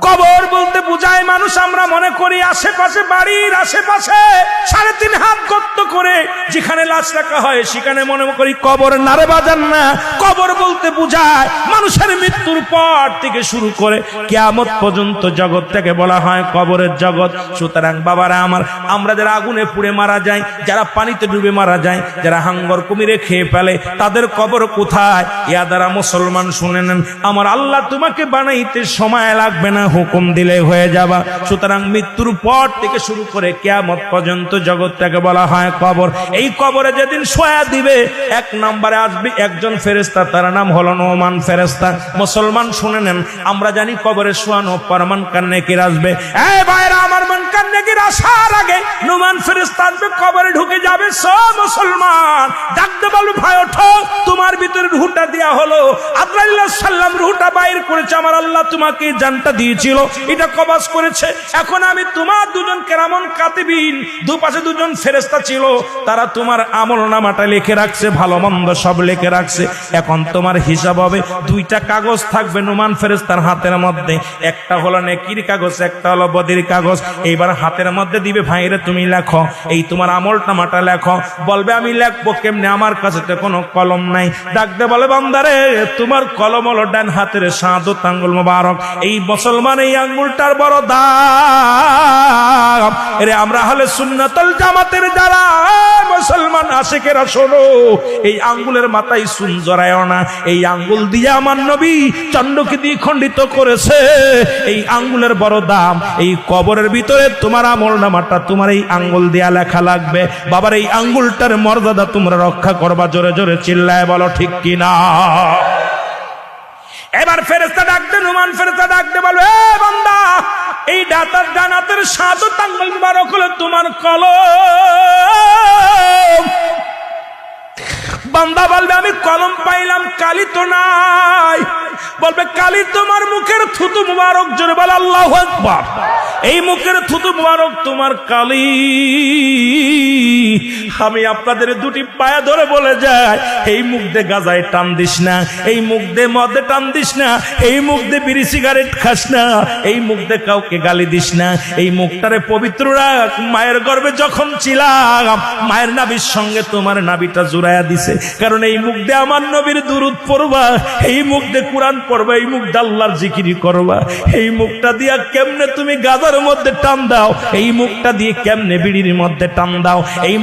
কবর বলতে বুঝায় মানুষ আমরা মনে করি আশেপাশে, বাড়ির আশেপাশে 3.5 হাত গর্ত করে যেখানে লাশ রাখা হয় সেখানে মনে করি কবর। নারে বাজান না, কবর বলতে বুঝায় মানুষের মৃত্যুর পর থেকে শুরু করে কিয়ামত পর্যন্ত জগৎটাকে বলা হয় কবরের জগৎ। সুতরাং বাবারা আমার, আমরা যারা আগুনে পুড়ে মারা যায়, যারা পানিতে ডুবে মারা যায়, যারা হাঙ্গর কুমিরে খেয়ে ফেলে, তাদের কবর কোথায়? ইয়া দ্বারা মুসলমান শুনে নেন, আমার আল্লাহ তোমাকে বানাইতে সময় লাগবে না, হুকুম দিলে হয়ে যাবা। সুতরাং মৃত্যুর পর থেকে শুরু করে কিয়ামত পর্যন্ত জগৎটাকে বলা হয় কবর। এই কবরে যেদিন শোয়া দিবে, 1 নম্বরে আসবে একজন ফেরেশতা, তার নাম হলো নোমান ফেরেশতা। মুসলমান শুনে নেন, আমরা জানি কবরে শোয়ানো পরমান কান্নেকির আসবে। এই ভাইরা আমার, মান কান্নেকির আসার আগে নোমান ফেরেশতা আসবে, কবরে ঢুকে যাবে। সব মুসলমান ডাকতে বলবে, ভাই ওঠো, তোমার ভিতরে রূহটা দেয়া হলো। আজরাইল আলাইহিস সালাম রূহটা বাইর করেছে, আমার আল্লাহ তোমাকে জানটা দিয়েছিল, এটা কবজ করেছে। এখন আমি তোমার দুজন কেরামন কাতিবিন, দুপাশে দুজন ফেরেশতা ছিল, তারা তোমার আমলনামাটা লিখে রাখছে, ভালো মন্দ সব লিখে রাখছে। এখন তোমার হিসাব হবে, 2টা কাগজ থাকবে নোমান ফেরেশতার হাতের মধ্যে, একটা হলো নেকির কাগজ, একটা হলো বদির কাগজ। এইবার হাতের মধ্যে দিবে, ভাইরে তুমি লেখো, এই তোমার আমলনামাটা লেখো। বলবে আমি লিখবো কেমনে, আমার কাছে তো কোনো কলম নাই। ডাকতে বলে, বান্দারে তোমার কলম হলো ডান হাতের শাহাদাত আঙ্গুল মোবারক। এই মুসলমান এই আঙ্গুলটার বড় দাম। এরে আমরা হলে সুন্নাতুল জামাতের যারা মুসলমান আশিকেরা, শোনো, এই আঙ্গুলের মাথায় সুন জড়ায় না। এই আঙ্গুল দিয়ে আমার নবী চন্ডকে দিয়ে খণ্ডিত করেছে। এই আঙ্গুলের বড় দাম। এই কবরের ভিতরে তোমার আমলনামাটা তোমার এই আঙ্গুল দিয়া লেখা লাগবে। বাবার এই আঙ্গুলটার মর্যাদা তোমরা রক্ষা করবা। জোরে জোরে চিল্লায় বলো ঠিক কিনা। এবার ফেরেশতা ডাকতে, নোমান ফেরেশতা ডাকতে বলবে, এ বান্দা, এই ডান হাতের শাহাদাত আঙ্গুল মোবারক হলো তোমার কলম। বান্দা বলবে, আমি কলম পাইলাম, কালি তো নাই। বলবে, কালি তোমার মুখের থুতু মুবারক। জোরে বল আল্লাহু আকবার। এই মুখের থুতু মুবারক তোমার কালি। আমি আপনাদের 2টি পায়ে ধরে বলে যাই, এই মুখ দিয়ে গাজায় টান দিস না, এই মুখ দিয়ে মদে টান দিস না, এই মুখ দিয়ে বিড়ি সিগারেট খাস না, এই মুখ দিয়ে কাউকে গালি দিস না। এই মুখটারে পবিত্র রাখ। মায়ের গর্ভে যখন ছিলাম, মায়ের নাভির সঙ্গে তোমার নাভিটা জুড়াইয়া দিছে, কারণ এই মুখ দিয়ে আমার নবীর দুরূদ পড়বা, এই মুখ দিয়ে কোরআন পড়বা, এই মুখ দিয়ে আল্লাহর জিকির করবা। এই মুখটা দিয়া কেমনে তুমি গাজার মধ্যে টান দাও, এই মুখটা দিয়ে কেমনে বিড়ির মধ্যে টান দাও, এই